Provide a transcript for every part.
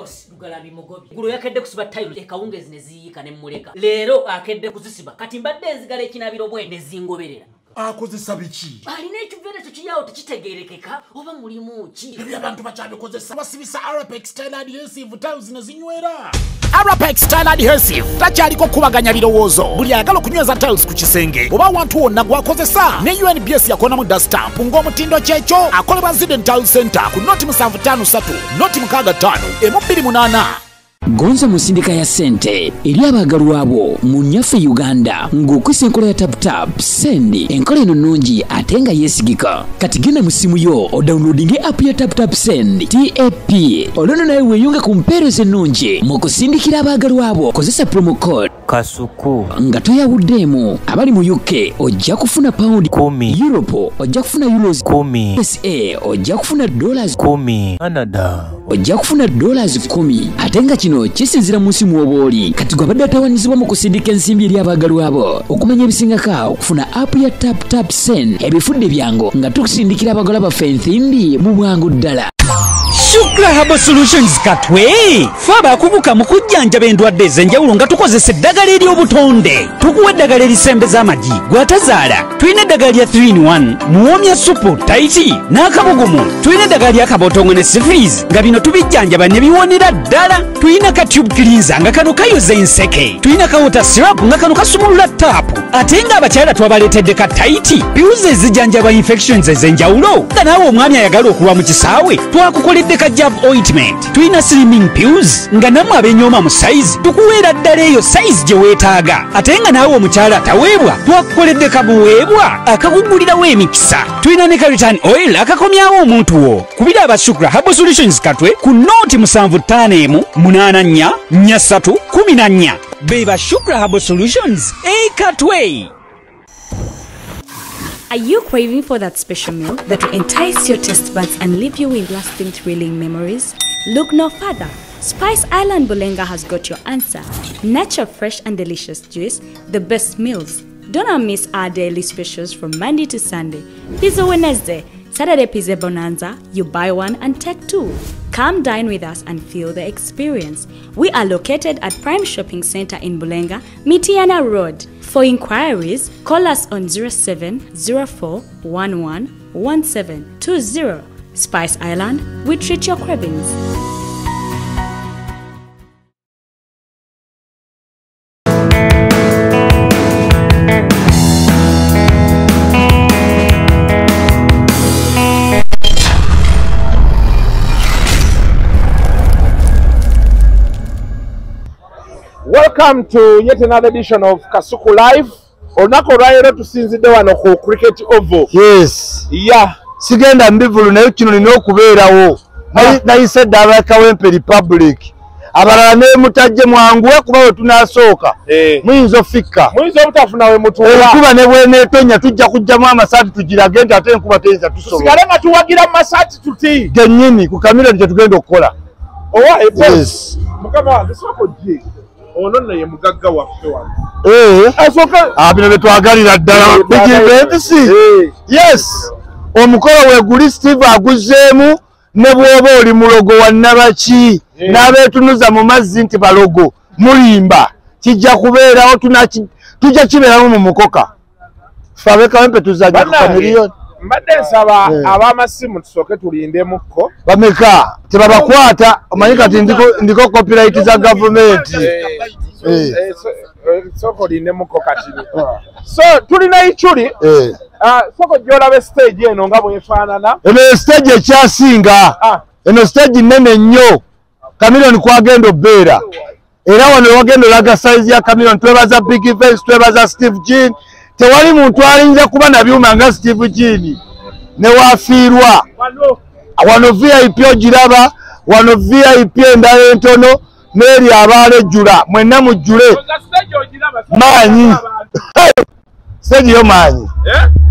boss Lugalabi Mugobi gulu yakedde kusiba tiles ekawungezi ne ziyika ne muleka leero akedde kuzisiba kati mbadde nzigala ekinabiro bwe ne zingoberera akozesa biki alina ekiveera tekiyawo tekitegeerekeka oba mulimu ki abantu bakyabikozesa basibisa Arapex Style Adhesive tiles ne zinywera Arapex Style Adhesive takyaliko kubaganya birowoozo buli ayagala okunyweza tiles ku kisenge oba awantu wonna gwakozesa ne UNBS yakonamu dastamp ng'omutindo kyekyo akolebwa Ziden Tile Center ku noti 753 noti 65 28 Gonza musindika ya sente eri abagalwa abo mu nyaffe Uganda ng'okwesa enkola ya tap sendi enkola eno nnungi ate nga yeesigika kati genda mu simu yo odownloadinge app ya tap send TAP olwono nawe weeyunge ku mpeereza ennungi mu kusindikira abagalwa abo kozesa promo code Kasuku nga toyawuddeemu abali mu UK ojja kufuna pound 10 Europe ojja kufuna euros 10 USA ojja kufuna dollars 10 Canada ojja kufuna dollars 10 ate nga kino kisinzira mu nsimu obooli kati gwabadde atawaanyizibwa mu kusindika ensimbi eri abagalwa abo okumanya ebisingako okufuna app ya tap send ebifudde byangu nga tukusindikira abagalwa baffe ensimbi mu bwangu ddala. Shukra Herbal Solutions katwe faba kubuka mukujjanja bendwadde ezenjawulo nga tukozesa eddagala ery'obutonde tukuwa eddagala erisembeza amagi gwatazaala tulina eddagala lya 3-in-1 muwoomya supu taiti n'akabugumu tulina eddagala lya kabootongo ne syphilis nga bino tubijjanjaba ne biwonera ddala tulina ka tube cleanser nga kano kayoza enseke tulina ka water syrup nga kano kasumulula taapu ate nga abakyala twabaleetedde ka taiti piuzi ezijjanjaba infections ezenjawulo nga naawe omwami ayagala okulwa mu kisaawe twakukoledde ka jab ointment tulina slimming pills nga namwe abenyooma mu size tukuweera ddala eyo size gye weetaaga ate nga naawe omukyala ataweebwa twakukoledde kabuweebwa akakugulirawo emikisa tulina ne ka return oil akakomyawo omuntu wo kubira abasukra Herbal Solutions katwe ku nooti 751 84 43 14 beba Shukra Herbal Solutions katwe. Are you craving for that special meal that will entice your taste buds and leave you with lasting thrilling memories? Look no further. Spice Island Bulenga has got your answer. Natural, fresh and delicious juice, the best meals. Don't miss our daily specials from Monday to Sunday. Pizza Wednesday, Saturday Pizza Bonanza, you buy one and take two. Come dine with us and feel the experience. We are located at Prime Shopping Center in Bulenga, Mitiana Road. For inquiries, call us on 0704111720. Spice Island, we treat your cravings. Welcome to yet another edition of Kasuku Live. Onako rairo tusinzidde wano ku Cricket Oval. Yes. Yeah. Sigenda mbivulu nayo kino nina okubeerawo. Nayise Kawempe Republic. Abalala ne mutajje mwanguwe kuba we tunasooka. Muyinza ofika. Muyinza obutafuna we mutuula. Enkuba ne bw'eneetonya tujja kujjamu amasaati tugirage nti ate enkuba teyinza tusobola. Tusigale nga tuwagira mu masaati tuti. Gennyini ku kamera gye tugenda okukola. Owa Yes. Mukama wange soko gye. Ono naye mugagga waffe wano. Bino bye twagalira ddala bijimbe empisi. Yes. Omukolo weeguli Steve aguzzeemu ne bw'oba oli mulogo wa Nnabaki n'abeetunuza mu mazzi nti balogo mulimba kijja kubeerawo tujja kibeeramu mu mukoka. Ffe ab'Ekawempe tuzajja ku miliyoni. Mbadde nsaba ab'amasimu tusooke tulindemukko. Bameka tebabakwata omanyi kati ndiko copyright za gavumenti. Soko lindemukko kati. So tulina ichuli. Soko gy'olaba stage eno nga bwefaanana. Eno stage ekyasinga. Eno stage nnene nnyo. Kamiliyoni kwagenda obbeera. Era wano wagenda olaga size ya kamiliyoni twebaza Big Face twebaza Steve Jean. Tewali muntu alinza kuba na byuma nga Steve Jean ne wafiirwa wano VIP ogiraba wano VIP endala entono n'eri abaalejjula mwenna mujjule maanyi stage yo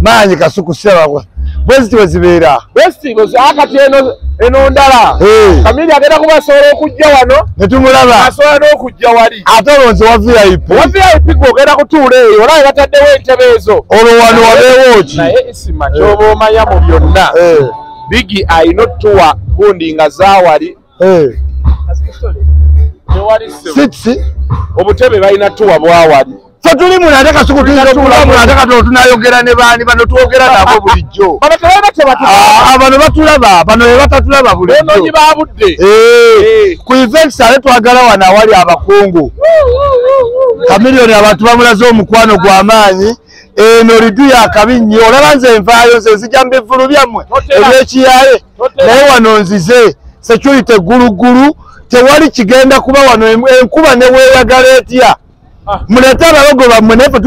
maanyi Kasuku seba bwezi wezibeera akati eno ndala Kamili agenda kubasobola okujja wano ne tumulaba asobola n'okujja wali ate olonze wa VIP gwogenda kutuula eyo olaba bataddewo entebe ezo olwo wano wabeewo ki naye Isma ky'oba omanya mu byonna Bigi ayina otuwa gundi nga zaawali six obutebe balina tuwa bwawali so tuli mu nataka suku tulizokuula mu nataka tunayogera ne baani bano tuwogera nabo bulijjo abano batulaba bano be batatulaba bulijjo ku events ale twagala wano awali abakungu kamiliyoni abantu bamulaze omukwano gw'amaanyi eno lidu yakabi nnyo olaba nze nvaayo nze nzija mu bivulu byammwe ebyekiyaye naye wano nzize security gulugulu tewali kigenda kuba wano enkuba neweeyagala etya mulete abalogo bammwe naye fe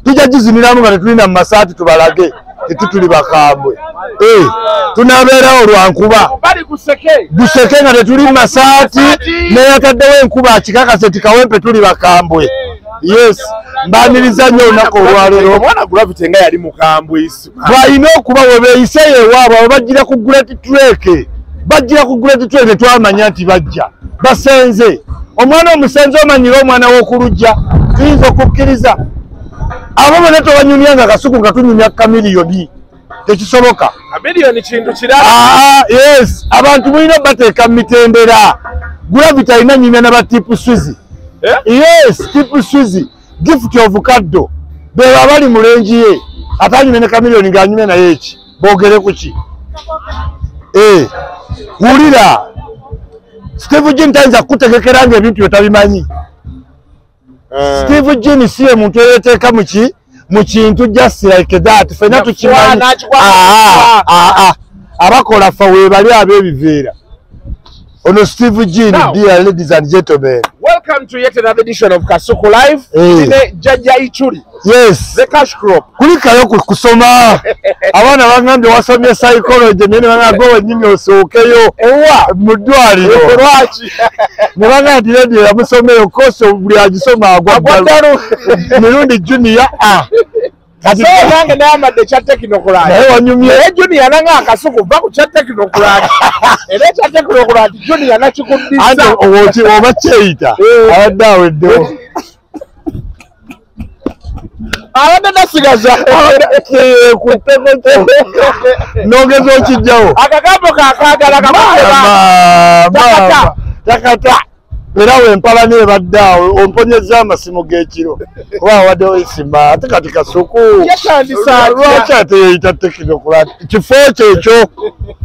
tujja giziniramu nga tetulina mu masaati tubalage tetutuli bakambwe tunabeerawo lwankuba duseke nga tetuli mu masaati neyataddewo enkuba akikakase tikawempe tuli bakambwe yes mbaniriza nnyo olunaku olwaleero omwana Gravity nga yali mukambwe bwalina okuba we beeyise ewaabwe abo bajjira ku Great Trek twamanya nti bajja basenze omwana omusenze omanyira omwana w'okulujja tuyinza okukkiriza abo bonna tobanyumya nga kasuku nga tunyumya kamiliyoni tekisoboka kamiliyoni kintu kirala yes abantu mulina bateeka mu mitendera Gravity alina nyumya n'abatipu swizi yes tipu swizi gift of kaddo beba abali mu lengi ye atanyumya ne kamiliyoni ng'anyumya naye eki boogere ku ki wulira Steve Jin tayinza kukutegekera nga ebintu byotabimanyi Steve Jin si ye muntu eyeteeka mu kintu just like that fena tukimanyi abakola fa weebali ab'ebiveera ono Steve Jin dear ladies and gentlemen welcome to yet another edition of Kasuku Live ine Jajja Ichuli yes the cash crop kulikayo kusoma abana bangambye wasomye psychology nene bangago wenyini osookeyo mu ddwaliro lwaki ne bangambye radio yamusomeyo koso buli agisoma agwaddalu mirundi junior kati nange nayamadde kya technocrat naye wanyumye junior nanga akasuku va ku kya technocrat era kya technocrat junior nakikuddisa anti oba kyeyita abadde aweddewo abadde nasigaza nogeza okijjawo akagambo kakagala takata era wempala nebadde awo omponyeza amasimu g'ekiro kuba awaddewo Isma ate kati kasuku lwaki ate yeyita technocrat kifo kyekyo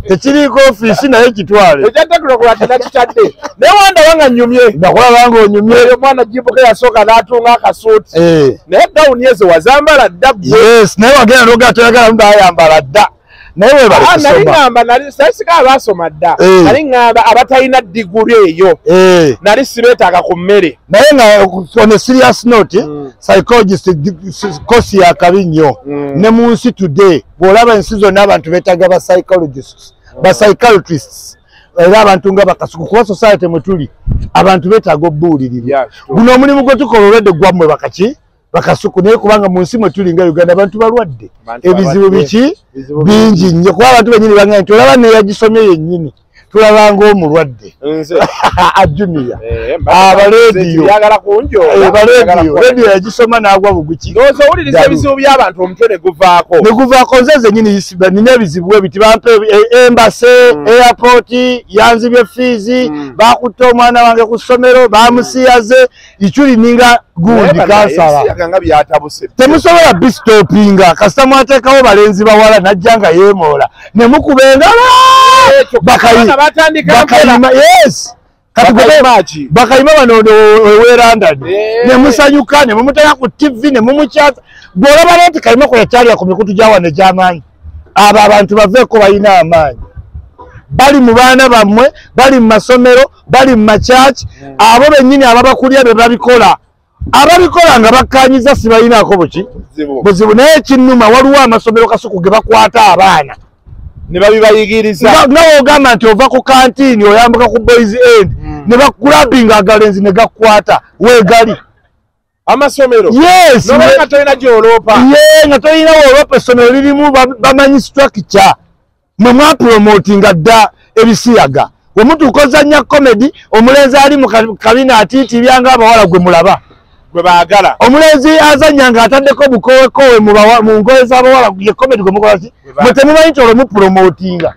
tekiriiko ofiisi naye kitwale ekya technocrat nakitadde naye wanda wanga nyumye nakulaba nga onyumye omwana jibuke yasooka n'atunga akasuuti naye dawuni ezo wazambala dda yes naye wagenda nogaa toyagala muba ayambala dda naye webali kusoma nali ngamba sasika abasoma dda nali ngamba abatalina diguli eyo nali sibeetaaga ku mmere naye nga on a serious note psychologist kosi yakabi nnyo ne mu nsi today bw'olaba ensi zonna abantu beetaaga psychiatrists era abantu nga bakasuku kuba society mwe tuli abantu beetaaga obbuulirirwa guno omulimu gwe tukola olwedde gwammwe bakasuku naye kubanga mu nsi mwe tuli nga Uganda abantu balwadde ebizibu biki bingi nnyo kuba abantu bennyini bangana nti olaba neyagisomye yennyini tulabanga omulwadde ajuniya abalediyo yagisoma n'agwa buguki ndowooza owuliriza ebizibu by'abantu omutwe ne guvaako nze zennyini nina ebizibu ebiti bampa embase airport yanzibye fiizi bakutte omwana wange ku ssomero bamusiyaze icyuli ninga gundi kansala temusobola bistopinga kasita mwateekawo balenzi bawala najja nga yeemoola ne mukubenga bakayima yes bakayima bano ewerandani ne musanyuka ne mumuteka ku TV ne mumukyaza bw'olaba nti kayima kwe yakyalya ku mikutu gy'awane gy'amaanyi abo abantu baveeko balina amaanyi bali mu baana bammwe bali mu masomero bali mu makyaki abo bennyini ababakulya be babikola ababikola nga bakkanyiza sibalinaako buzibu naye ekinnuma waliwo amasomero kasuku ge bakwata abaana ne babibayigiriza nawe ogamba nti ova ku kantiini oyambuka ku boys end ne bakulabinga agalenzi ne gakwata weegali amasomero yes nga tolina gyoloopa nga tolina wooloopa essomero lirimu bamanyi structure mwe mwapromotinga dda ebisiyaga we mutuuka ozannya comedy omulenzi ali mu kabina atiitibyanga abawala gwe mulaba gwe baagala omulenzi azannya nga ataddeko bukowekowe mu ngoye z'abawala ye comedy gwe mukola ki mwe temumanyi nti olwo mupromotinga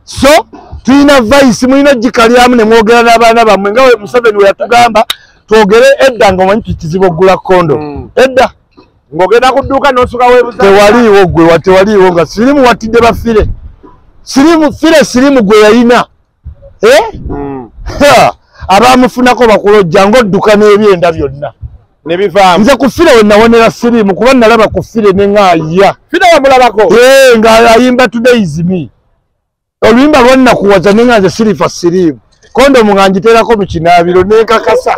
so Tuina vice mulina jikalyamu ne mwogera n'abaana bammwe nga we Museveni we yatugamba twogere edda nga omanyi kizibu gula kondo. Edda ngogenda kudduka n'osuka weebuza. Tewaliiwo gwe tewaliiwo nga sirimu watidde bafire. Sirimu gwe yalina. Abaamufunako bakulojja ng'odduka n'ebyenda byonna. Ne bivaamu. Nze ku fire we nawonera sirimu kuba nalaba ku fire ne ŋaaya. Fire wamulabako? Nga ayimba Today is me. Oluyimba lwannakuwaza ne nga nze sirifa sirimu. Kondomu nga ngiterako mu kinaabiro n'enkakasa.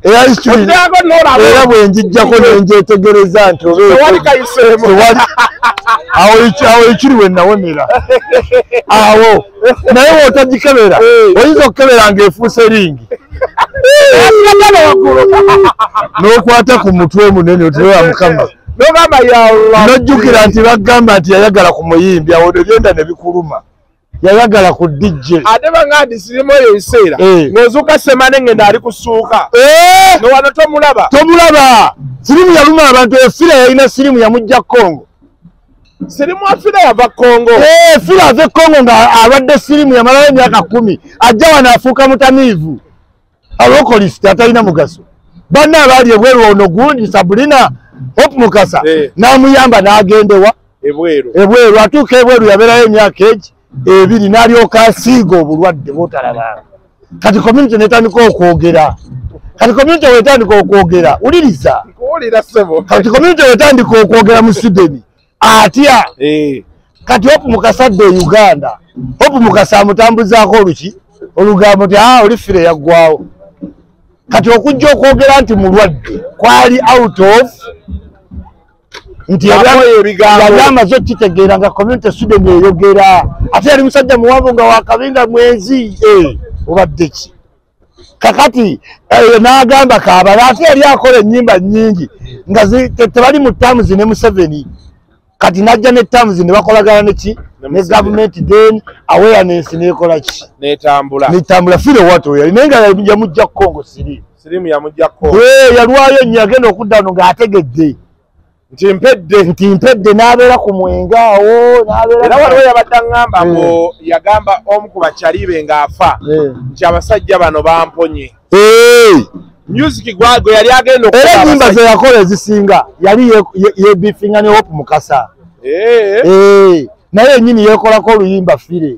Era bwe njijjako ne njetegereza nti tewali kayiseemu. Awo ekiri we nawonera. Awo naye bw'otagikebera oyinza okukebera ng'efuuse ringi. N'okwata ku mutwe munene oterewa Mukama. N'ogamba ya Allah. N'ojjukira nti bagamba nti yayagala ku muyimbi awo ebyenda ne bikuluma. Yayagala ku DJ. Ate bangandi sirimu eyo ebiseera. N'ozuuka semane ngenda ali kusuuka. N'owano tomulaba. Tomulaba. Sirimu yaluma abantu efira yalina sirimu yamujja Kongo. Sirimu afira yava Kongo. Fira ave Kongo nga abadde sirimu yamalayo emyaka 10. Ajja wano afuuka mutamiivu. Alokolisi atalina mugaso. Banna abaali ebweru ono gundi Sabrina Hope Mukasa n'amuyamba n'agendewa ebweru atuuka ebweru yabeerayo emyaka ebiri n'alyoka asiiga obulwadde bw'otalabanga. Kati community netandika okwogera. Uliriza. Kati community wetandika okwogera mu Sydney. Atya. Kati Hope Mukasa adde Uganda. Hope Mukasa amutambuzaako olugambo nti oli fire yaggwawo. Kati okujja okwogera nti mulwadde kwali out of nti yali amaze okitegeera nga community Sweden eyogera. Ate yali musajja muwanvu nga wakabinga mwezi obadde ki. Kakati n'agamba kaabala ate yali akola ennyimba nnyingi nga tebali mu terms ne Museveni. Kati najja ne terms ne bakolagana ne government then awareness nekola ki netambula fire watu yali nenga yamujja Kongo sirimu yamujja Kongo yalwayo nnyo agenda okudda no nga ategedde nti mpedde n'abeera ku mwenga awo era waliwo yabadde ngamba ngo yagamba omu ku bakyalibe ng'afa nti abasajja bano bamponye music gwago yali agenda okukola era nyimba ze yakola ezisinga yali yebifinga ne Hope Mukasa naye nyini yekolako oluyimba fire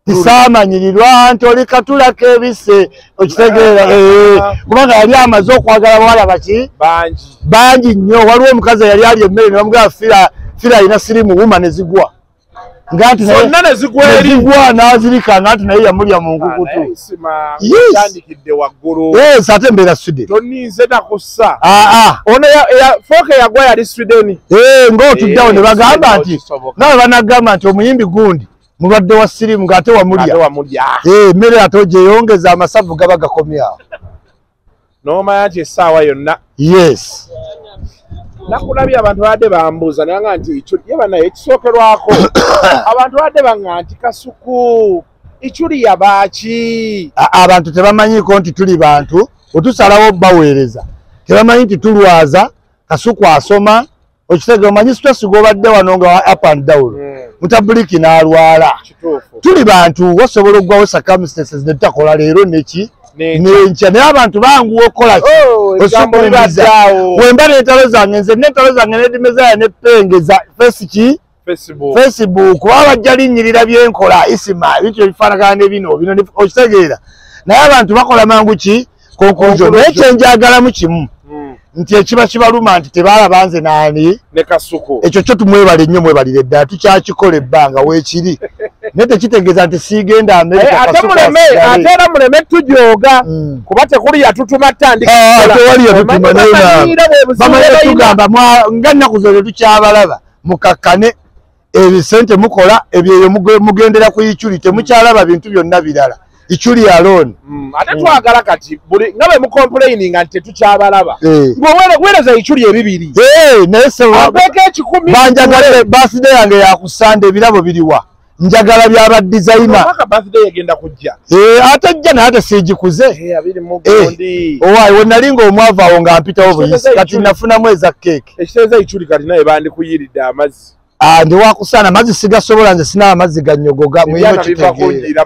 tisamanyirirwa nti oli katula kebise okitegeera kubanga yali amaze okwagala bawala baki bangi nnyo. Waliwo omukazi yali ali emmere ne bamugamba fira alina sirimu wuma ne zigwa ngati zonna ne zigwa eri n'azirika ngati naye yamulya mu nkukutu. Tandikidde waggulu. Ate mbeera Sweden. Tonize nakussa. Ono fooke yagwa yali Sweden. Ng'otuddawo ne bagamba nti nawe banagamba nti omuyimbi gundi mulwadde wa sirimu ng'ate wamulya. Emmere ate ogyeyongeza amasavu gaba gakomyawo. N'omanya nti essaawa yonna. Yes. Nakulabye abantu badde bambuuza nanga nti yeba naye ekisookerwako abantu badde banga nti Kasuku ichuli yabaaki. Abantu tebamanyiiko nti tuli bantu otusalawo baweereza tebamanyi nti tulwaza Kasuku asoma okitegeera omanyi stress gobadde wano nga up and down mutabuliki n'alwala tuli bantu wasobola oggwawo circumstances ne tutakola leero neki nencha naye abantu banguwa okukola osumuliza wemba n'entalo zange nze n'entalo zange n'edimezaya n'epengeza Facebook kuba bajja linnyirira byenkola Isma ebintu ebifaanagana ne bino okitegeera naye abantu bakola mangu ki conclusion naye kyenjagalamu kimu nti ekiba kibaluma nti tebalaba nze naani ne Kasuku ekyo kyo tumwebale nnyo mwebalire ddala tukyakikola ebbanga weekiri naye tekitegeeza nti siigenda Amerika ate era muleme tujooga kuba tekuli yatutuma tewali yatutuma bamaze tugamba nga nnaku zo tetukyabalaba mukakkane ebisente mukola ebyeyo mugendera ku ichuli temukyalaba bintu byonna birala ichuli alone ate twagala kati buli nga bwe mucomplaininga nti tetukyabalaba ng'oweereza ichuli ebibiri naye abeeko 10 banjagala birthday yange yakusande ebirabo biriwa njagala byaba designer birthday yagenda kujja ate jja naye ate siigikuze owaayi we nali ng'omwavu awo nga mpitawo buyisi kati nafunamu eza keeke ekiteeza ichuli kati naye bandikuyiridde amazzi ndi wakusana mazzi sigasobola nze sina amazzi ganyogoga mwino kitegeera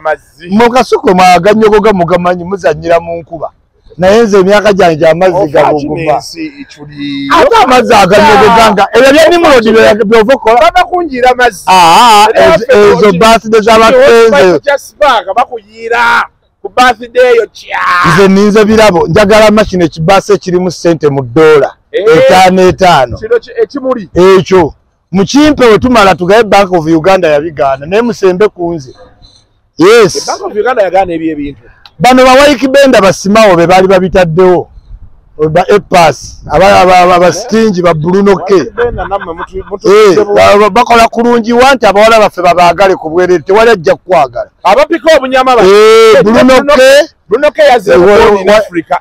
mukasuko mwaganyogoga mugamanyi muzanyira mu nkuba naye nze emyaka gyange gy'amazzi gaguguma ate amazzi aganyogoganga ebyo by'enimulodi byova okola babakunjira amazzi ezo birthday z'abakenze ku birthday yo kya nze ninze birabo njagala makino ekibaasa ekirimu ssente mu $5 kino ekimuli ekyo mukimpe we tumala tugaye Bank of Uganda yabigaana naye musembe ku nze yes Bank of Uganda yagaana ebyo ebintu bano bawayikibenda basimawo be baali babitaddewo ba epas abastingi ba Bruno K bakola kulungi wanti abawala baffe babaagale ku bwerere tewali ajja kukwagala abapika obunyama Bruno K yazeewo Africa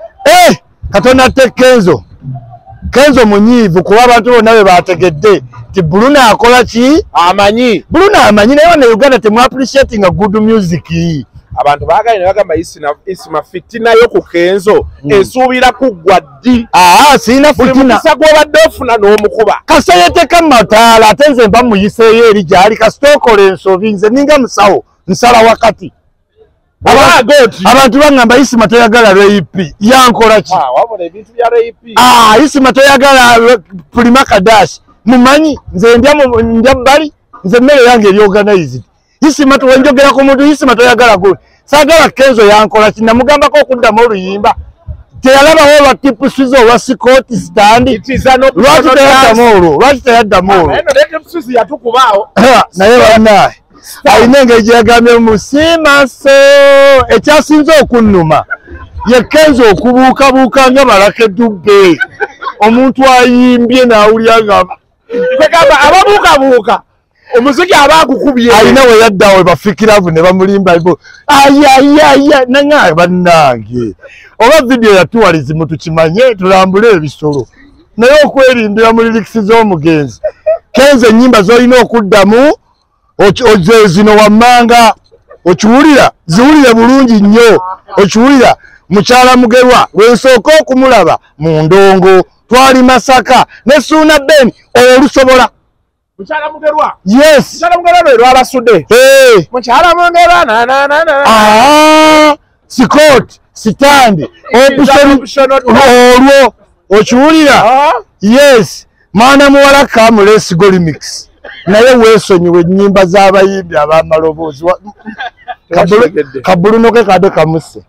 Katonda te Kenzo munyiivu kuba abantu bonna be bategedde ti Bruno akola ki Bruno amanyi naye ne Uganda temu appreciating a good music abantu baagaye ne bagamba Isma fitina yo ku Kenzo esuubira kuggwa ddi siina fitina gw'obadde ofuna n'omukuba kasayeteka mataala ate nze mba muyiseeyo eri gyali kasitookola ensobi nze ninga musawo nsala wakati abantu bangamba Isma toyagala rape yankola ki Isma toyagala Prima Kadashi mumanyi nze ndya bbali nze mmere yange eri organized Isma tuwenjogera ku muntu Isma toyagala gwe sagala Kenzo yankola ki namugambako okuddamu oluyimba teyalabawo olwa tipusizo olwa sikoti standi lwaki teyaddamu olwo naye bannaye alina engeri gyeyagambye musimaso ekyasinze okunnuma ye Kenzo okubuukabuuka nga Balake Dube omuntu ayimbye n'awulira nga kwegamba ababuukabuuka omuziki abagukubye alina we yaddawo bafikiravu ne bamulimba ayayaya nanga bannange oba video yatuwalizimu tukimanye tulambule ebisolo naye okwerimbira mu lirikisi z'omugenzi Kenzo ennyimba z'olina okuddamu zino wammanga okiwulira ziwulire bulungi nnyo okiwulira mukyala mugerwa wensooka okumulaba mu ndongo twali Masaka ne Suuna Ben olusobola mukyala mugerwa yes mukyala mugerwa lwe lwabasudde mukyala mugerwa Scott sitandi olwo okiwulira yes maana muwala kamulesi golimix naye weesonyiwe ennyimba z'abayimbi ab'amaloboozi kabuluno ke kade kamuse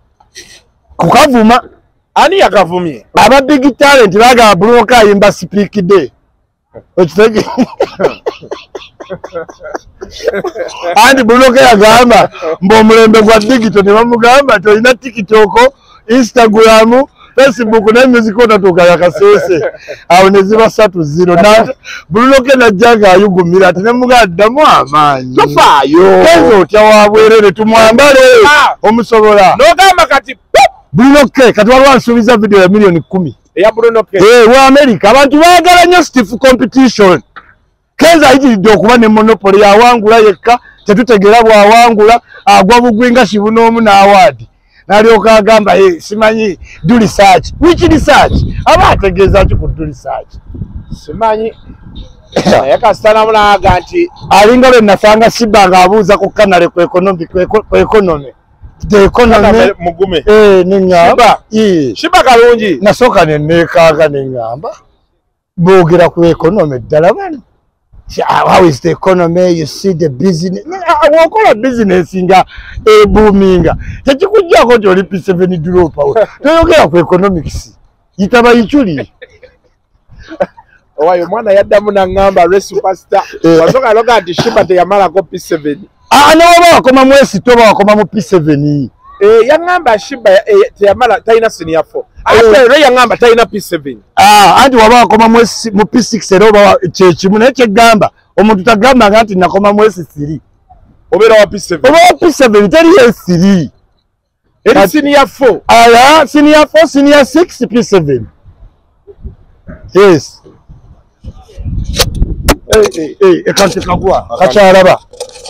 kukavuma ani yakavumye aba big talent bagamba Bruno K ayimba Speak Day okitege andi Bruno K yagamba mb'omulembe gwa digital ne bamugamba tolina TikTok Instagram Facebook ne music otatuuka yakasese awo ne ziba 3-0 Bruno K najja ng'ayugumira ate ne mugamba ddamu amaanyi tofaayo Kenzo otya wabwerere tumwambale omusobola n'ogamba kati Bruno K kati waliwo ansuubiza video ya milioni 10 eya Bruno K wa America abantu baagala nnyo stiff competition Kenzo ayitiridde okuba ne monopoly yawangula yekka tetutegeera bw'awangula agwa bugwinga Kibunoomu n'awaadi n'alyoka agamba simanyi do research which research aba ategeeza ki ku do research simanyi naye kasitana mulaaga nti alinga lwe nasanga Siba ng'abuuza ku kanale ku economy the economy mugume ningamba Shiba kalungi nasooka ne neekaaga nengamba boogera ku economy ddala bano how is the economy you see the business wakola business nga eboominga tekikujjako nti oli P7 dropa toyogera ku economics yitaba yikyuli owayo omwana yaddamu naŋŋamba lwe superstar wasooka aloga nti Shiba teyamalako P7 n'oba wakoma mu esito oba wakoma mu P7 yaŋŋamba Shiba teyamala talina senior 4 ate lwe yaŋŋamba talina P7 anti waba wakoma mu P6 era oba kyekimu naye kyeggamba omuntu tagambanga nti nakoma mu S3 obeera wa P7 oba wa P7 teri S3 eri senior 4 senior 4 senior 6 P7 yes ekanti kagwa kakyalaba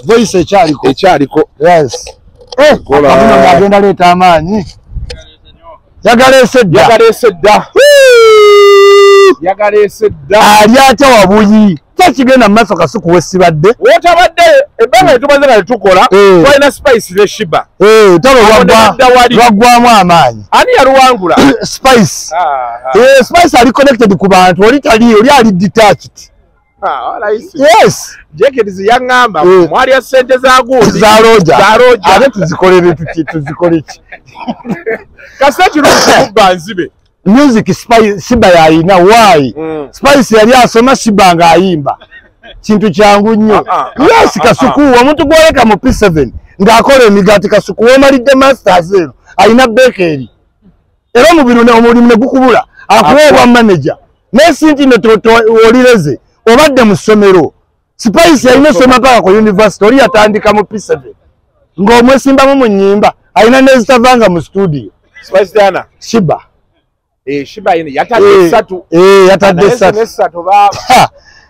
voice ekyaliko yes agenda leeta amaanyi yagaleese dda yagalese dda ali atya wabuyi kyakigenda mu maaso kasuku wesibadde wotabadde ebbanga lyetumaze nga tetukola twalina spice ne shiba lwaggwamu amaanyi ani yaluwangula spice spice ali connected ku bantu oli tali oli ali detached yes jeketizi yaŋŋamba mwalya ssente za gundi za roja ate tuzikolere tuzikole ki kase kirukubba nzibe music shiba yayina why spice yali asoma shiba ng'ayimba kintu kyangu nnyo yes kasuku omuntu gwoleka mu P7 ng'akola emigaati kasuku womalidde masters eno ayina bakery era omulimu ne gukubula akuweebwa manager n'esinti ne olireze obadde mu ssomero spice yalina osoma paka ku university oli yatandika mu P7 ng'omwesimbamu mu nnyimba ayina n'ezitavanga mu studio spice dana shiba shiba yine yatadde 3 yatadde 3 baba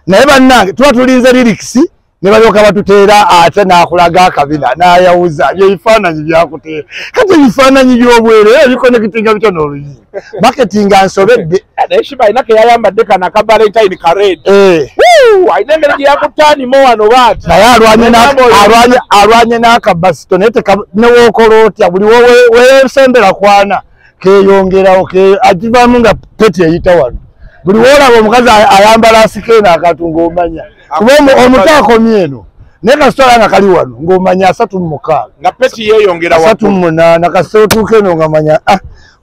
naye bannange tuba tulinze lyrics ne balyoka batuteera ate n'akulaga akabina n'ayawuza byebifaananyi byakuteera kati ebifaananyi by'obwere bikonekitinga bityo n'oluyimba maketinga nsobedde naye shiba ayina ke yayambadde kana aka valentine ka red ayina engeri gye yakutaanimo wano baati naye alwanye n'akabasito naye newookola otya buli weesembera kwana keyongerawo agivaamu nga peti eyita wano buli woolaba omukazi ayambala asikeena akatunga omanya kuba omuto akomye eno naye kasitola nga kali wano ng'omanya 36 nga peti yeeyongera 38 kasitola otuuka eno nga manya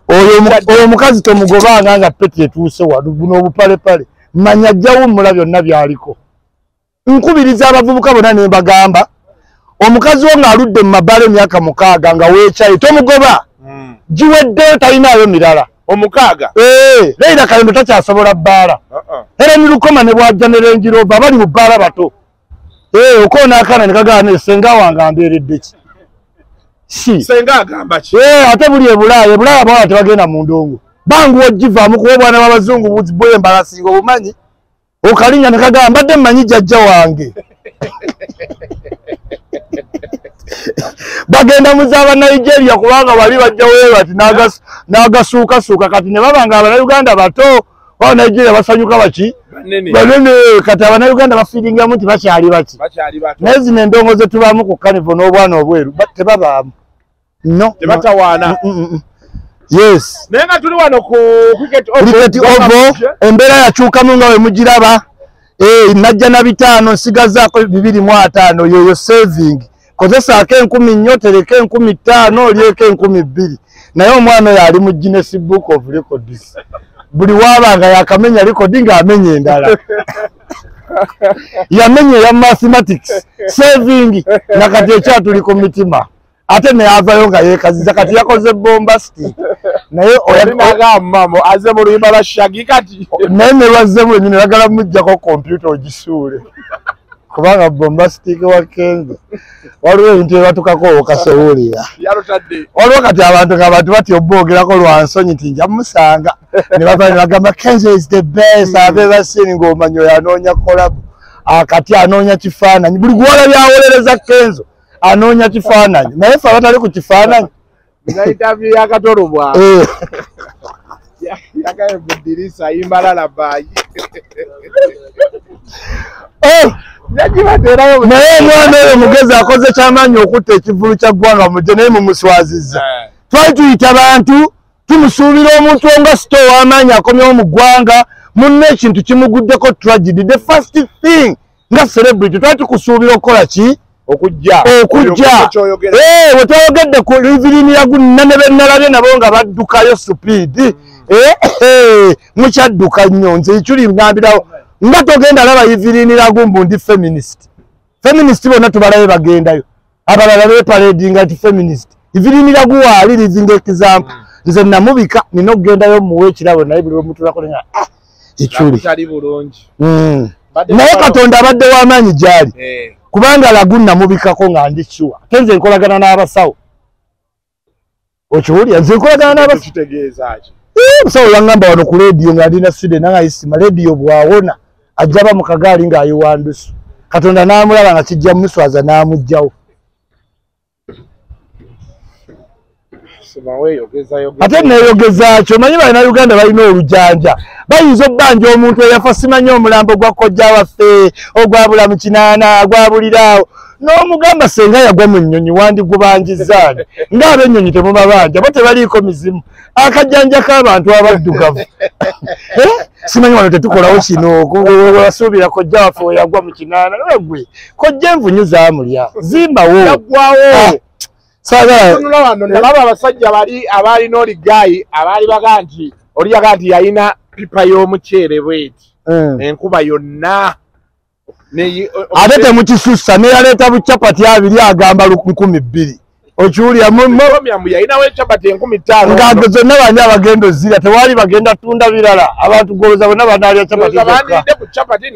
oyo omukazi tomugobanga nga peti etuuse wano buno obupalepale manya jjawummula byonna byaliko nkubiriza abavubuka bonna ne mbagamba omukazi wo ng'aludde mu mabbala emyaka 6 nga weekyayi tomugoba giweddeyo talinayo mirala omukaaga leira kalembe takyasobola bbaala era ni lukoma ne bwajja ne Range Rover bali mu bbaala bato okoona akana ne kagamba nesenga wange ambeeredde ki senga agamba ki ate buli ebulaaya bawala tebagenda mu ndongo bangu ogivaamu kuba obwana b'abazungu bwembalasinga obumanyi okalinya ne kagamba mbadde mmanyi jjajja wange bagenda muzaba Nigeria kubanga bali bajja weebati n'agasuukasuuka kati ne babanga Abannayuganda bato wa Nigeria basanyuka baki banene kati Abannayuganda bafiiringamu nti bakyali baki naye zino endongo ze tubaamu ku Carnival n'obwana obweru tebabaamu no tebatawaana yes naye nga tuli wano ku cricket ovo embeera yakyukamu nga we mugiraba najja na 5 nsigazaako 205 yoyo saving kozesaako 10 nnyo tereka 15 olyeko 12 naye omwana oyo ali mu Guinness Book of Records buli waabanga yakamenya rekodi ng'amenya endala yamenya ya mathematics saving nakati ekyatuli ku mitima ate neavayo nga yeekaziza kati yakoze bombastic naye oyagambamo aze mu luyimba lwa shagi kati naye ne lwazzemu enyini yagala mujjako kompyuta ogisuule kubanga bombastic wakenze waliwo ebintu ebatukako okasowolera waliwo kati abantu nga bantu batya obogerako lwansonyi nti nja musanga ne bava ne bagamba Kenzo is the best I've ever seen ng'omanyi oyo anoonya kolabu akati anoonya kifaananyi buli gwala byawolereza Kenzo anoonya kifaananyi naye fe abatali ku kifaananyi interview yakatolo bwa yakaye budirisa imbalala bayi naye omwana oyo mugezi akoze kyamaanyi okutta ekivulu kya Gwanga Mujje naye mumuswazizza twali tuyita bantu tumusuubira omuntu nga sito w'amaanyi akomyewo mu ggwanga munne ekintu kimuguddeko tragedy the first thing nga celebrity twali tukusuubira okukola ki okujja wetwayogedde ku liviriniragu nane bennalabye nabo nga baddukayo supiidi mukyadduka nnyo nze ekyuli ngambirawo nga togenda laba yiviriniragu mbu ndi feminist bonna tubalabe bagendayo abalala beparadinga nti feminist yiviriniragu waali living example nze namubika nina okugendayo muwe ekirabo naye buli wemutulako nenga ekyuli naye Katonda abadde w'amaanyi gyali kubanga lagu namubikako nga ndi sure ate nze nkolagana n'abasawo okiwulya nze nkolagana n'abasawo musawo yangamba wano ku leediyo nga ndina side nanga Isma leediyo bwawona ajjaba mu kagaali ng'ayiwandusu Katonda n'amulaba nga kijja muswaza n'amugjawo ate neeyogeza kyo manyi Bannayuganda balina olujanja bayinza obbanja omuntu eyafa simanyi omulambo gwa kojja waffe ogwabula mu kinaana gwabuliraawo n'omugamba senga yagwa mu nnyonyi wandigubanjiza ng'ab'ennyonyi temubabanja bo tebaliiko mizimu akajjanja k'abantu abaddugavu simanyi wano tetukolawo kino wasuubira kojja waffe we yagwa mu kinaana gwe kojja envunyu zaamulya zimbawo yaggwawo tunula wano nalaba abasajja abaalina oligayi abaali baga nti oli yaga nti yalina pipa y'omuceere bweti enkuba yonna ate temukisussa neyaleeta bucapati 2 agamba 1200 okiwulira yalinawo ecapati 15 nga zonna bani abagenda ozira tewali bagenda tunda birala abantu goloza bonna banaalya capati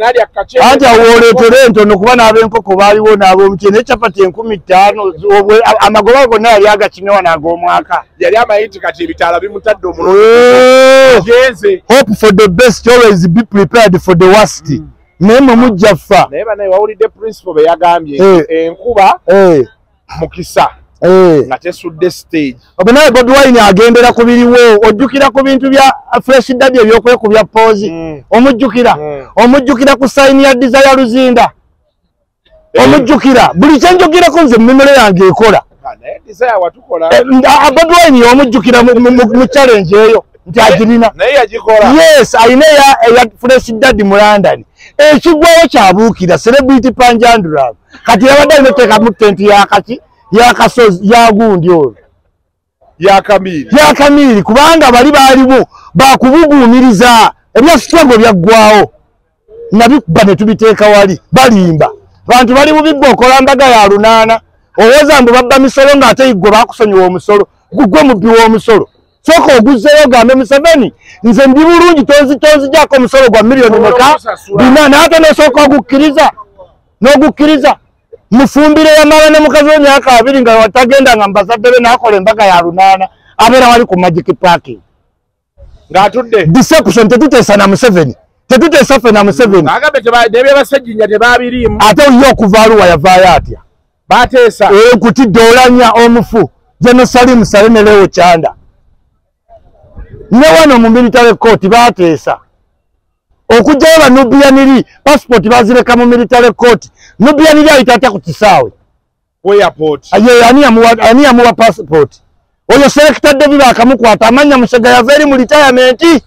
anti awooleetere entono kuba n'ab'enkoko baaliwo n'ab'omuceere naye capati 15 amagoba gonna yali agakimye wano ag'omwaka yali amayinti kati ebitaala bimutadde omulogenze hope for the best always be prepared for the worst naye mwe mujja ffa naye banaye wawulidde principal be yagambye enkuba mukisa nga tesudde stage obe naye Bobi Wine agendera ku biriwo ojjukira ku bintu bya fresh daddy ebyokwekubya poozi omujjukira ku sayini ya Desire Luzinda omujjukira buli kyenjogirako nze mumimero yange ekola Bobi Wine omujjukira mu challenge eyo nti agirina yes ayina eya fresh daddy mu London ekigwawo kyabuukira celebrity panjandura kati yabadde alina mu tent yakaki yakasozi yagundi oyo yakamiri kubanga bali baaliwo bakubuguumiriza ebyasitwango byaggwawo nabikuba ne tubiteeka wali balimba abantu bali bubibba okola mbaga ya lunaana owooza mbu babba misolo ng'ate igwe bakusonyiwa omusolo gugwe mubbi w'omusolo sooka oguzzeyo gambe Museveni nze ndi bulungi tonzijako omusolo gwa miliyoni meka 4 naate nosooka n'ogukkiriza mufumbire yamala ne mukazi w'emyaka 2 nga watagenda nga mbazadde be n'akola embaga ya lunaana abeera wali ku Magic Parking ng'atudde deception tetuteesa na Museveni tetuteesa ffe na Museveni nebyabasajjinya tebaabiriimu ate yo okuva aluwa yavaayo atya bateesa kutidde olanya omufu General Salim Salemerewo Kyanda ne wano mu military court bateesa okujjayo banubiyaniri passport bazireka mu military court nubiyaniri ayita atya ku kisaawe ani yamuwa passport oyo selector David akamukwata amanya Musega yava eri mu retirement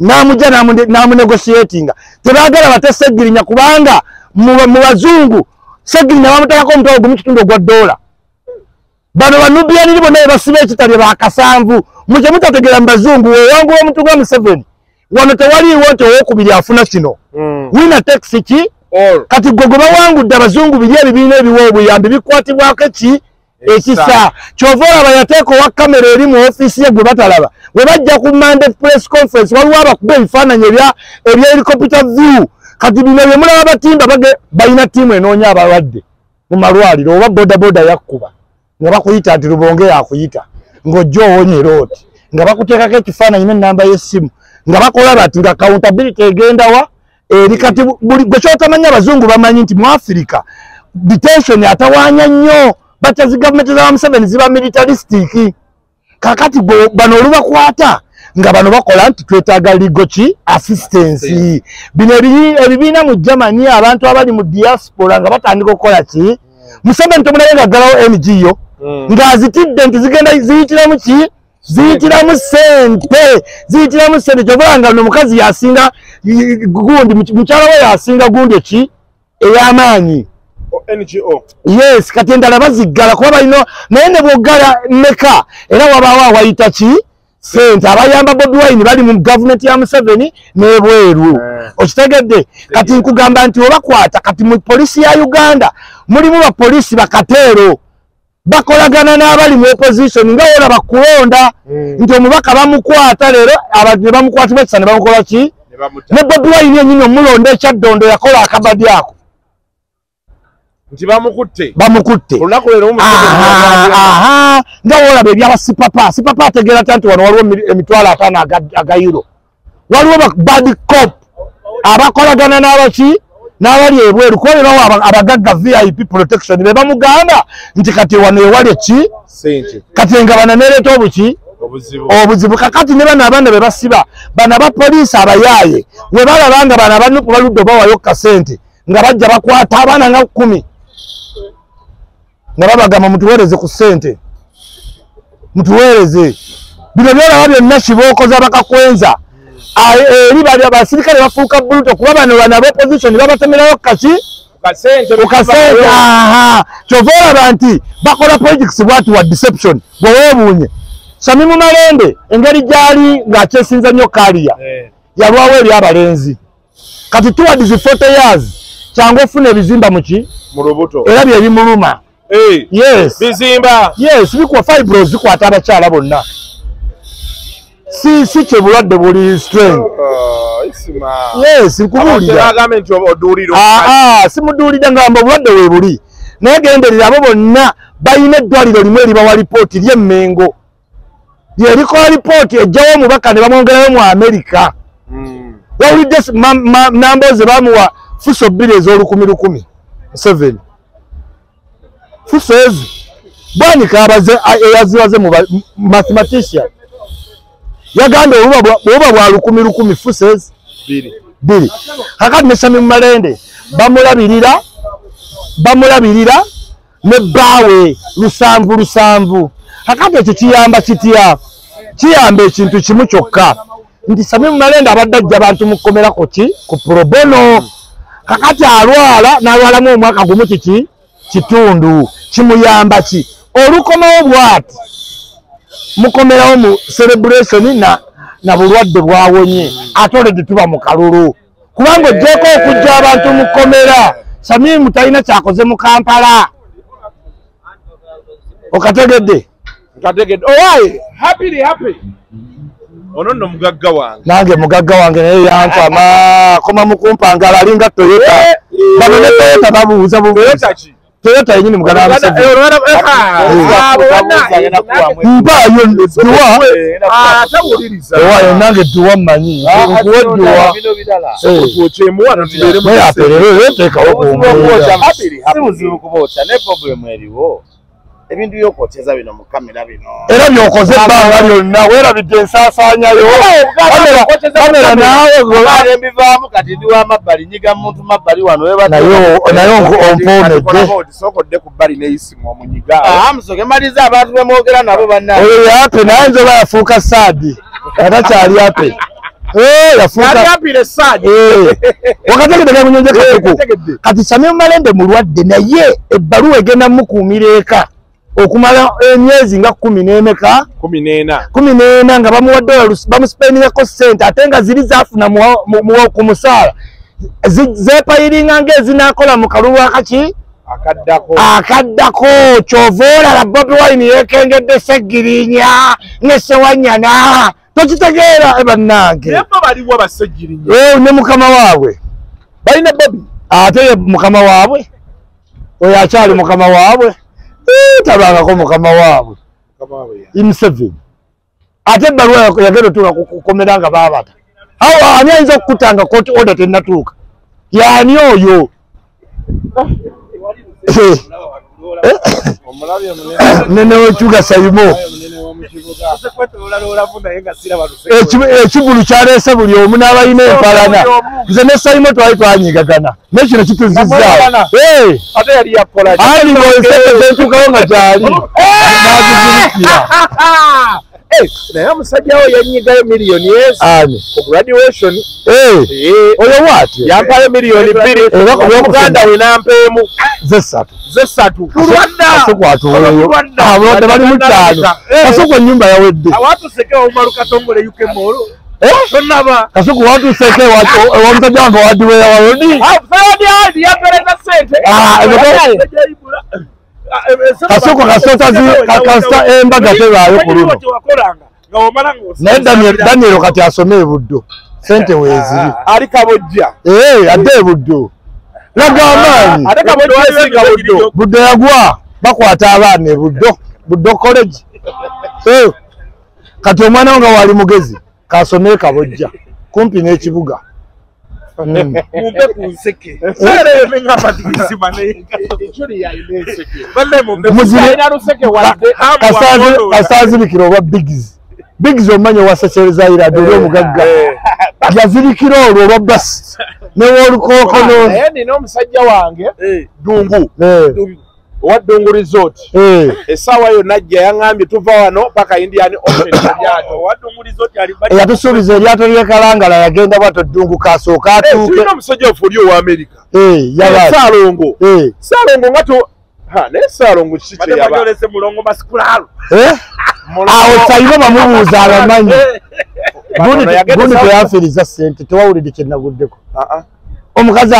n'amujja n'amunegotiatinga tebaagala bate Segirinya kubanga mu bazungu Segirinya bamutalako omutwalo gumu kitundu ogwa $1 bano banubiyaniri bonna basiba ekitali bakasanvu mukye mutategera mu bazungu wewangula omuntu gwa Museveni wano tewaliiwo nti owokubiri afuna kino wina taxi ki kati gwe bawangudde abazungu biri ebibiina ebiwa obuyambi bikwatibwako ekisa kyova olaba yateeka owa kamera eri mu ofiisi ye gwe batalaba we bajja ku Monday press conference waliwo abakuba ebifaananyi ebya helicopter view kati bino bye mulaba batimba balina ttiimu enoonya abalwadde mu malwaliro oba bodaboda yakkuba nga bakuyita nti Lubonge yakuyita ng'ojja owonyera oti nga bakuteekako ekifaananyi n'ennamba y'essimu nga bakola bati nga accountability egenda wa eri kati gwe kyotamanya abazungu bamanyi nti mu Africa detention atawaanya nnyo batya zi gavumenti za Museveni ziba militaristic kakati bano olubakwata nga bano bakola nti twetaaga legal assistance bino ebibiina mu Germany abantu abali mu diaspora nga batandika okukola ki Museveni tomulabe nga aggalawo NGO ng'azitidde nti zigenda ziyitiramu ki ziyitiramu sente kyovanga no mukazi yasinga gundi mukyala we yasinga gundi eki ey'amaanyi NGO yes kati endala baziggala kuba balina naye ne bw'oggala meka era wabaawo awayita ki sente abayamba Bobi Wine bali mu gavumenti ya Museveni n'ebweru okitegedde kati nkugamba nti obakwata kati mu polisi ya Uganda mulimu bapolisi bakateero bakolagana n'abali mu opposition nga wona bakulonda nti omubaka bamukwata leero abantu ne bamukwatibwa ekisa ne bamukola ki ne Bobi Wine yennyini omulonda ekyaddondo yakola akabadi ako nti bamukutte olunaku leero nga wolaba ebyaba sipapa ategeera nti wano waliwo emitwalo 5 aga euro waliwo bad cop abakolagana n'abaki n'abali ebweru kuba bebawa abagagga VIP protection be bamugamba nti kati wano ewali ki kati engabana nereeta obuzibu kakati ne bano abaana be basiba bano abapoliisi abayaaye we balaba nga bano abanuku baludde obawayo kasente nga bajja bakwata abaana nga 10 nga babagamba mutuweereze ku ssente mutuweereze bino byolaba byonna kibookoza bakakwenza eri bali abasirikale bafuuka buluto kuba bano ab'opposition babatemerayo kaki ukasente kyova olaba nti bakola projects bwati wa deception bweweebuunye Sami mu Malembe engeri gyali ng'akyesinza nnyo Kaliya yalwawo eri abalenzi kati towards 40 years kyangu ofuna ebizimba mu lubuto era bye bimuluma yes bizimba yes bikuwa fibros zikwata abakyala bonna si kyebulwadde buli strain yes nkubuulira simuduulira ngamba obulwadde weebuli naye genderera abo bonna balina eddwaliro limu eribawa lipooti ly'emmengo lyerikola lipooti ejjawo omubaka ne bamwongerayo mu Amerika wawulidde namba ze bamuwa fuso 2 ez'olukumi 7 fuso ezo bwanika abaze eyaziwaze mu mathematician yaganda obuba bwa 10 fuso ezo 2 kakati ne Sami Malende bamulabirira ne baawe lusanvu kakati ekyo kiyamba ekintu kimu kyokka nti Sami Malende abadde ajja abantu mukomerako ku pro bono kakati alwala n'alwalamu omwaka gumu kitundu kimuyamba ki olukomawo bwati mukomerawo mu celebration na bulwadde bwawonye ate oledi tuba mu kalulu kubanga ojjeko okujja abantu mukomera Sami mutalina kyakoze mu Kampala okategedde owaye happy ono nno mugagga wange nange mugagga wange naye yampama koma mukumpangala alinga Toyota bano ne Toyota babuuza Toyota yenyini mugana mbayo duwa nange duwa mmanyi okuwa duwa ebintu byokoteza bino mu kamera bino era byokoze ebbanga lyonna weerabidde ensaasaanyayo kamera naawe golembivaamu kati ndi wamabbali nyiga muntu mabbali wano naye ompoomedde sokodde ku bbali neisimu omunyiga musoke maliza abantu bemwogera nabo banna oyo yape naye nze bayafuuka saadi atakyali ape wakategedde munyonje katuku kati Sami Malende mulwadde naye ebbaluwa egenda mukuumira eka okumala emyezi nga 14 nga bamuwa dola bamuspendingako ssente ate nga ziri zaafuna ku musaala zeepayiringa ng'ezinakola mu kalulu akaki akaddako kyova olala Bobi Wine yeekengedde Seggirinya n'Essewanyana tokitegeera bannange ne mukama waabwe balina Bobi ate ye mukama waabwe oyo akyali mukama waabwe tabangako mukama waabwe M7 ate ebbaluwa yagenda otuuka kukomera nga baabata awo ani ayinza okukutanga court order tennatuuka yani oyo nenewekyuga Saimo ekigulu kyaleese buli omu n'abalina empalana nze ne Saimo twali twanyigagana nekino kituzizaawo entuukawo nga gyali naye omusajja we yanyigayo miliyoni ku graduation oyo waati yampayo miliyoni 2 omuganda we nampeemu zesatu tulwadde bali mu ttaano Kasuku ennyumba yawedde awatuseke omalu katongole yukemolo tonaba Kasuku watuseke omusajja wange wadiweya walodi yapereza sente Kasuku kasita embaga tebaayo ku luno naye Daniel kati asome ebuddo sente weeziri ali kabojja adde ebuddo laga amaanyi buddo yagwa bakwata abaana ebuddo college kati omwana nga wali mugezi kasome kabojja kumpi n'ekibuga mumpe ku nseke sare menga patikisi mane ichuri ya ineseke bale mumpe ina ruseke wade kasazi bikiro wa bigs omanye wasechereza ira dole mugagga yazirikiro olwo bas ne wolukoko no no musajja wange dungu wa Dungu Resort esawa yo najja yangambye tuva wano paka Indian Ocean yato wa Dungu Resort ali bali yatusubiza eryato lyekalangala yagenda bato Dungu kasooka atuuke no musajja ofulyo wa America yaba salongo salongo ngato ne salongo kiche yaba badolese mulongo maskulalo awo sayibo bamubuuza abamanyi gundi teyafiriza sente tewawulidde kyenaguddeko omukazi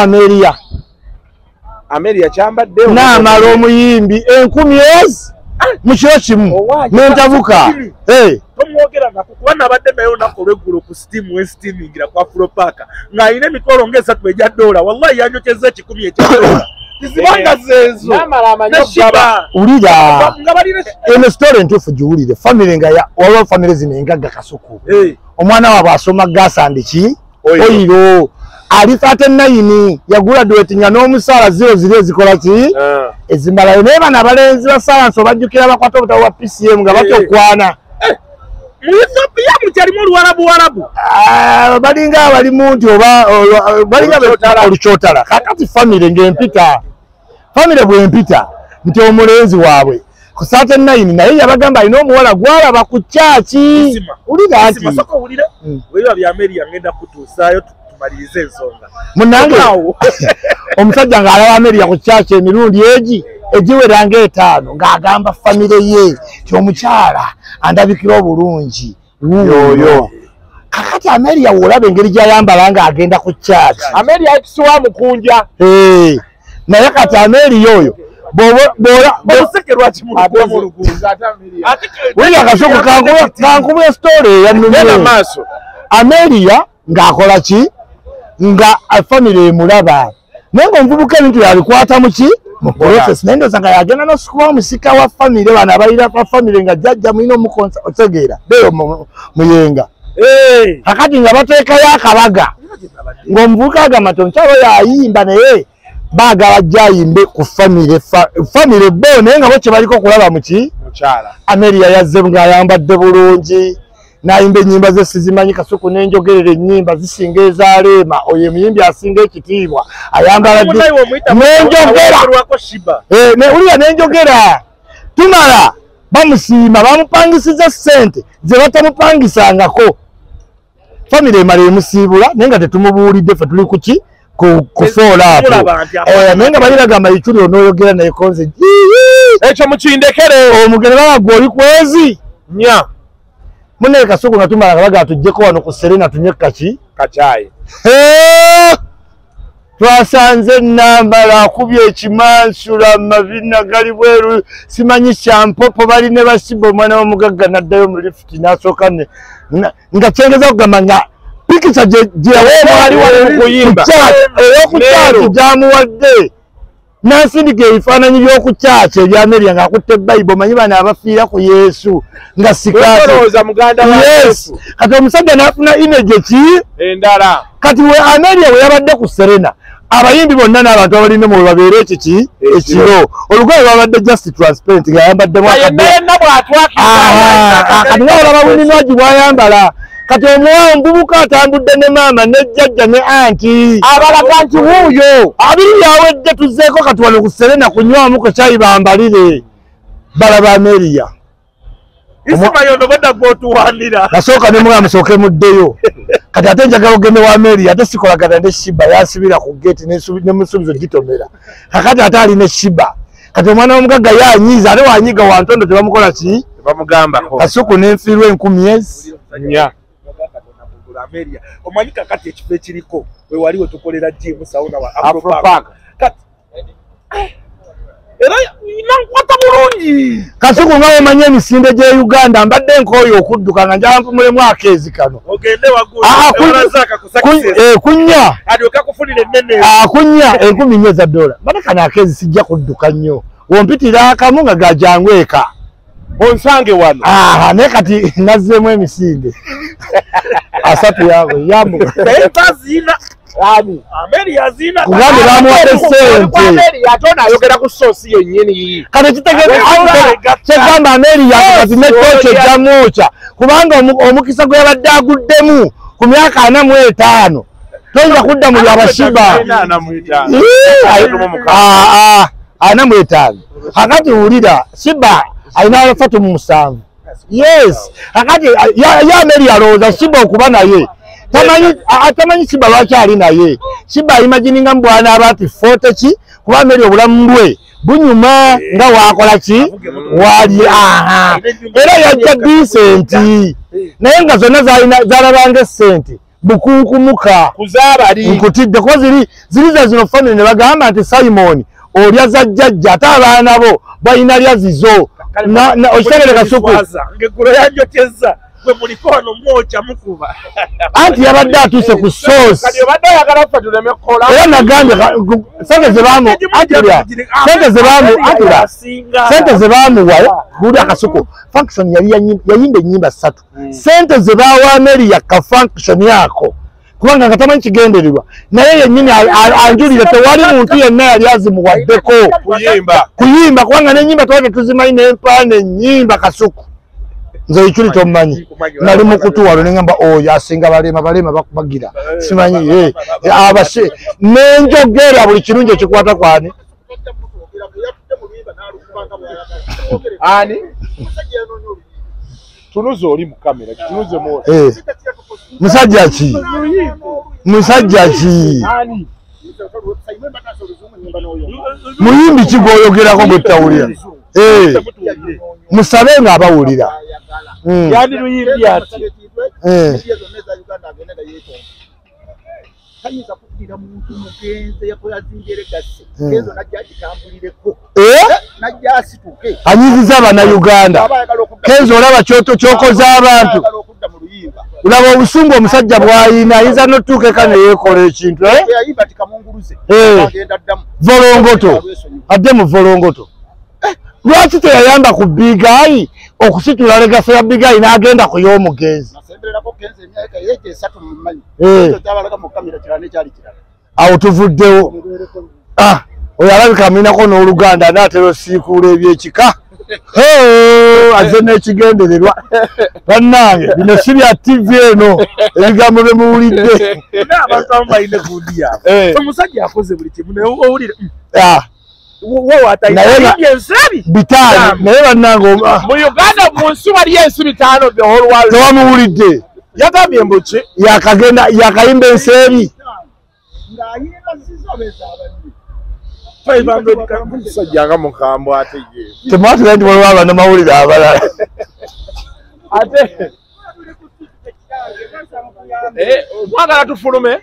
Ameria kyambadde n'amala omuyimbi 10 mukiro kimu n'entabuka tomwogera nakukuba nabadde nayo nakolweggulo ku steamingira kwa Afropaka ng'ayina emikolo ng'esatu egya $, wallahi yanyokyeza 10 ekya tizibanga zezo n'amala amanyogaba ulira eno story entuufu giwulire famire nga waliwo famire zino engagga kasuku omwana waabwe asoma gasandiki oyiro alifate 9 yagula duwetinga n'omusaala ziro ezikola ki ezimalayo naye bano abalenzi ba science obajjukira bakwata obutabo bwa PCM nga bakyokwana mu Ethiopia mukyalimu oluwarabu balinga abalimu nti oba balinga olukyotala kakati famire ng'empita famire bw'empita nti omulenzi waabwe ku Saturday 9 naye yabagamba alina omuwala gwalaba ku kyaki ulira nti webiba bya Ameria ngenda kutuusaayo tumalirize ensonga munange omusajja ng'alaba Ameria ku kyaki emirundi egiweranga 5 ng'agamba famire ye kyomukyala andabikira obulungi yoyo kakati Ameria woolaba engeri gy'ayambala ng'agenda ku kyaki Ameria ekisuwa mukunja naye kati Ameria oyo wili akasuku kankubwe story yanumye maaso Ameria ng'akola ki nga famire emulaba naye ng'omuvubuka ebintu yabikwata muki mu process naye ndooza nga yagenda n'osikuba omusika wa famire bano abalira pa famire nga jjajja mulina omukonsa otegeera beeyo muyenga kakati nga bateekayo akabaga ng'omuvubuka agamba nti omukyalo oyo ayimba naye baagala jayimbe ku famire bo naye nga bo kye baliko okulaba muki Ameria yazze ng'ayambadde bulungi n'ayimba ennyimba ze sizimanyi kasuku n'enjogerera ennyimba zisinga ezaaleema oyo emiyimbi asinga ekitiibwa ayambala n'enjogera n'enjogera tumala bamusiima bamupangisiza ssente ze batamupangisangako famire emala emusiibula naye nga tetumubuulidde ffe tuli kuki kufoola apo naye nga baliragamba ikyuli onooyogera naye konze ekyo mukindekere omugere bagwa oli kwezi nya munne kasuku nga tumala kabaga atuggyeko wano ku Serena tunywe kaki kacaayi twasanze Nambala akubye ekimansula mabina gali bweru simanyi kyampopo bali ne basiba omwana w'omugagga n'addayo mu lifuti n'asooka nga kyengeza kugamba nga pikica ey'okukyaki gyamuwadde n'asindika ebifaananyi by'oku kyaki ebya Ameria ng'akutte Bayibuli omanyi bano abafiira ku Yesu nga sikaati kati omusajja n'afuna image ki endala kati we Ameria we yabadde ku Serena abayimbi bonna n'abantu abalina mu babeera ekiki ekiro olugoye lwabadde just transparent ng'ayambaddemu kati ng'olaba Winnie bw'ayambala kati omububuka atambudde ne maama ne jjajja ne anti abalaga nti wuuyo abiri yawedde tuzzeeko kati wano ku Serena kunywamu ku kyayi bambalire balaba Ameria nasooka ne mugamba musooke muddeyo kati ate njagala ogende wa Ameria ate sikolagana ne Shiba yasibira ku geeti n'emusubizo gitomera kakati ate ali ne Shiba kati omwana w'omugagga yanyiiza ate wanyiga wantondo tebamukola ki bamugambako kasuku n'enfiirwa 10 nya Ameria omanyi kakati ekifo ekiriko we wali we tukolera gym sauna wa Afropaka kati era nankwata bulungi kasuku nga omanyi emisinde gye Uganda mbadde nkooyo okudduka nga njala mpumulemu akeezi kano ogende waggulu kunya alyoka kufunira ennene kunya $10,000 bana kano akeezi sijja kudduka nnyo wompitira akamu nga gajangu eka onsange wano naye kati nazzeemu emisinde asatu yaabwe yambuka naye bazina Ani Ameri yazina kugambe bamuwadde ssente Ameri yatona ayogera ku sosi yennyini kati kitegeekigamba Ameri yakati ne tocho ejjamwoca kubanga omukisa gwe yabadde aguddemu ku myaka 45 toyinza kudda mu byabashiba 45 akati wulira Shiba alina abafatu mu 7 yes akati ya Ameri alowooza Shiba okuba naye tamanyi Shiba lwaki ali naye Shiba imagininga mbwana abati 40 ki kuba Ameri obulamu bwe bunyuma nga wakola ki wali era yajja decenti naye nga zonna zalabanga essente bukunkumuka kuzabali nkutidde ko ziri zino family ne bagamba nti Simon olya za jjajja ate abaana bo balina lya zizo okitegere kasuku ngeggulo yanjoteza gwe muliko wano mwoca mukuba anti yabadde atuuse ku source kati obadde oyagala ffe tuleme kukola era nagambye sente ze baamuwa kuli akasuku function yayimba ennyimba 3 sente ze baawa Ameri yakka function yako kubanga nga tamanyi kigendererwa naye yennyini anjulire tewali muntu yenna yali azimuwaddeko kuyimba kubanga n'ennyimba twake tuzimanyi n'empaana ennyimba kasuku nze ekiri tomanyi nali mukutuwalo nengamba oyo asinga balema bakubagira simanyi abashe nenjogera buli kirungi ekikwata kwani ani tunuze oli mu kamera tunuze mu musajja ki muyimbi kigoyogerako gwetawulira musabe nga abawulira yani luyimbi ati anyiziza abannayuganda Kenzo olaba kyokoza abantu olaba obusungu omusajja bw'ayina ayinza n'otuuka ne yeekola ekintu volongoto adde mu volongoto lwaki teyayamba ku bigayi okusitula legaso ya bigayi n'agenda ku y'omugenzi awo tuvuddewo oyo alabika aminako n'oluganda anaatera osiikuula ebyekika aze n'ekigendererwa bannange bino si bya TV eno ebigambo bye muwulidde abantu abamu balina gundi yaabwe omusajja akoze buli kimu naye owulire bitaano naye bannange mu Uganda mu nsi waliyo ensi 5 tewamuwulidde yagambye mbuki yakayimba ensi eri musajja mukambwe ate ye temwatula nti waliwo abannamawulire abalala ate mwagala tufulume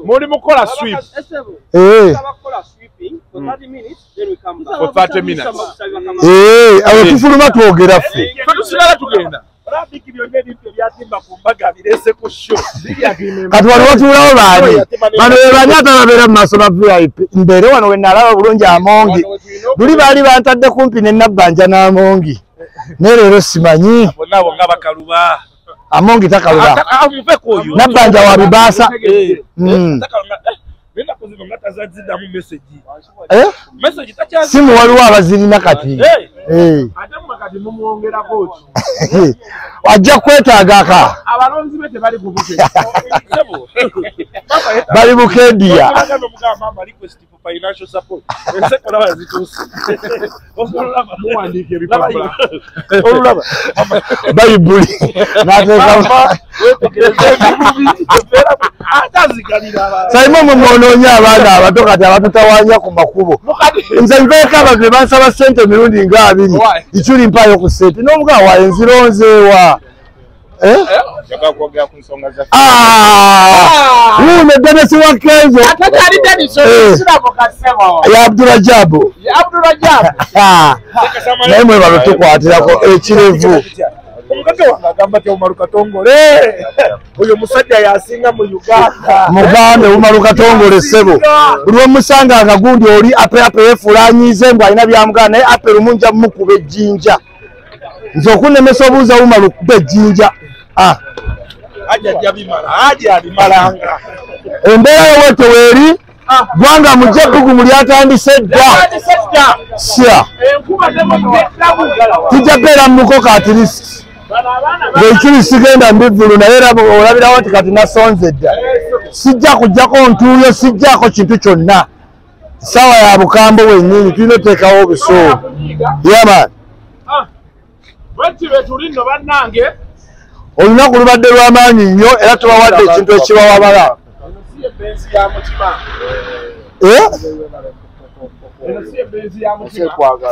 muli mukola sweep for 30 minutes awo tufuluma twogera ffe tusigala tugenda kati wano watuulawo baani bano bebani atalabeera mu maaso ba VIP mbeere wano wenalaba bulungi Amongi luli baali bantadde kumpi ne Nabbanja n'Amongi naye leero simanyi Amongi takaluba Nabbanja wa bibaasa simu waliwo abazirina kati ajja kwetaagaka bali bukendiya bayibuli saimo mumwononya abaana abato kati abatutawanya ku makubo nze nveeko abantu ne bansaba ssente emirundi nga 2 ikyuli mpaayo ku ssente n'omugaa waye nzironzeewa wuno Dennis wa Kenzo ya Abdurajabu naye mwebalo tukwatirako ekirevu omukazi wange agamba ti Umaru Katongole oyo musajja yasinga mu Uganda mugambe Umaru Katongole ssebo buli omusanga akagundi oli ape yefulanyize mbu alina byamugana naye ape lumunja mukuba ejjinja nze okunemesa obuuza Umaru kuba ejjinja ajja bimala ajja abimalanga embeera yoweete weeri Gwanga Mujje ebbugumu lyatandise dda sya tijja beera mu mukoka at least ng'ekiri sigenda mbivulu naye olabirawo nti kati nasonze dda sijja kujjako ntuuyo sijjaako kintu kyonna sawa ya bukambo wennyini tulina oteekawo obusuubu yaman olunaku lubadde lw'amaanyi nnyo era tubawadde ekintu ekibawabala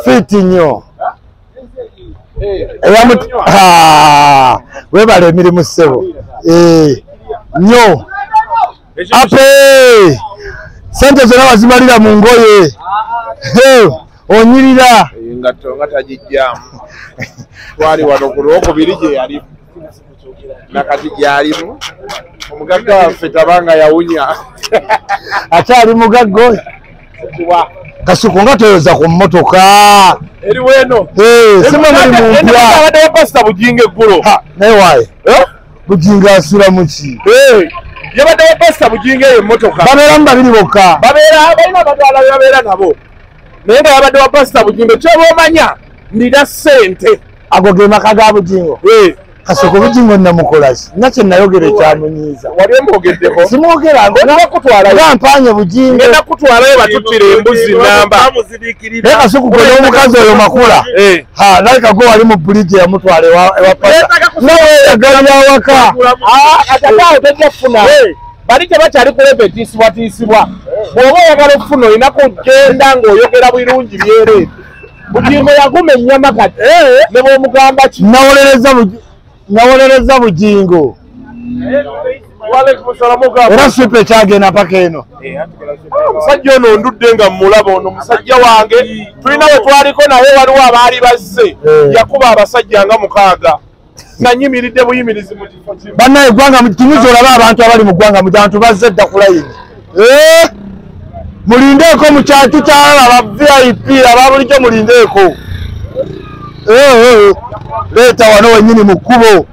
fiti nnyo webala emirimu ssebo nnyo ape sente zonna wazimalira mu ngoye onyirira nga tagijjamu twali wano ku lwokubiri gye yalimu nakati gyalimu omugagga waffe tabanga yawunya akyali mugagga oyo kasuku nga toyoza ku mmotoka eri weno sima muli mumpya abaddewo pasita bujinga eggulo naye waaye bujinga asula muki yabaddewo pasita bujinga eyo emmotoka babeeramu babiri bokka balina abatwala be babeera nabo naye nga yabaddewo pasita bujinga kyoba omanya ndina ssente ago ge maka ga bujingo kasuku bujingo namukolaki nakye nayogera ekyamunyiiza wali omwogeddeko simwogera ngampanye bujingo ngenda kutwalayo batuttira embuzi namba naye kasuku gwe n'omukazi oyo makula naleka gwe wali mu buligi yamutwala ewapasa naweyagalira awaka atakaawo tojja kufuna bali tebakyali kulebetiisibwatiisibwa bw'oba oyagala okufuna olina kugenda ng'oyogera birungi byereere bujingo yaguma ennyama kati ne bw'omugamba ki nawolereza bujingo era sipe kyagenda paka eno omusajja ono ndudde nga mmulaba ono musajja wange tulina we twaliko naye waliwo abaali bazze yakuba abasajja nga 6 nanyimiridde buyimirizi mu kifo kimu bannaye Gwanga tunyuza olaba abantu abali mu Gwanga mu bantu bazze dda ku layini mulindeeko mu kyatu kyalala aba VIP aba bulijjo mulindeeko leeta wano wennyini mu kkubo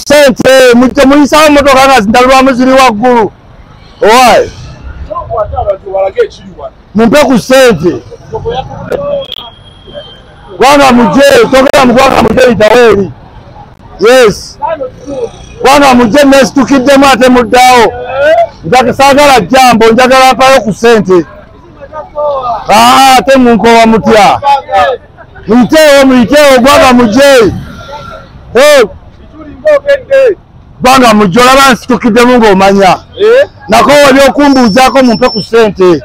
sente mujje muyisawo motoka nga zindalwamu ziri waggulu owaayi mumpe ku sente Gwanga Mujje togera mu Gwanga Mujje itaweeri yes Gwanga Mujje nesitukiddemu ate muddaawo saagala jambo njagala mpayo ku sente ate munkowa mutya muyiteewo Gwanga Mujje Gwanga Mujje olaba nsitukiddemu ng'omanya nako wali okumbuuzaako mumpe ku sente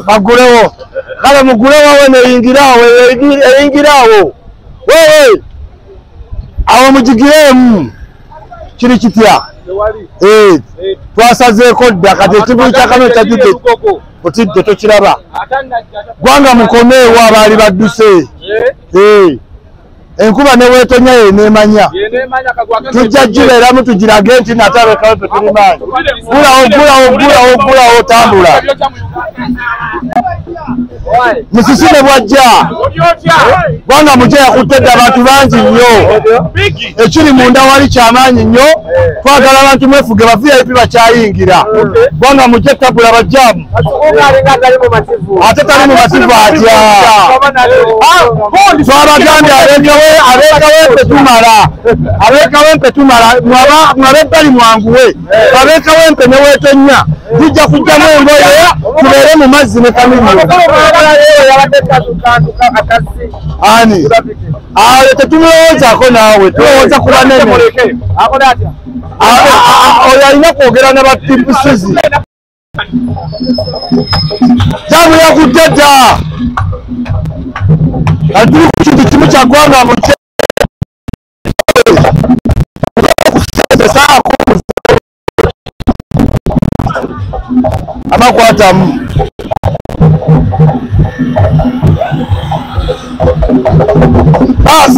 bagulewo kale mugulewo we neyingiraawo eyingiraawo wewe awo mugigiremu kiri kitya twasazeeko dda kati ekivulu kyakamyo kyajudde otidde tokiraba Gwanga mukomeewo abaali badduse enkuba neweetonya yeneemanya tujja gibeeramu tugirage nti nate abekawe petulimaanyi gulawo tambula musisime bwajja Gwanga Mujje yakutte dda abantu bangi nnyo ekiri munda wali kyamaanyi nnyo twagala abantu mwefuge ba VIP bakyayingira Gwanga Mujje tabula bajjamu ate tali mu mativu atya twabagambye abekawempe tumala mwabebbali mwanguwe abekawempe neweetonya tujja kujjamu engoye tubeere mu mazzi ne kamiriyo ani ayo tetumulowoozaako naawe tulowooza ku banene oyo alina kwogera ne batipusizi jamu yakutte dda atuli ku kintu kimu kya Gwanga Mujje amakwatamu bas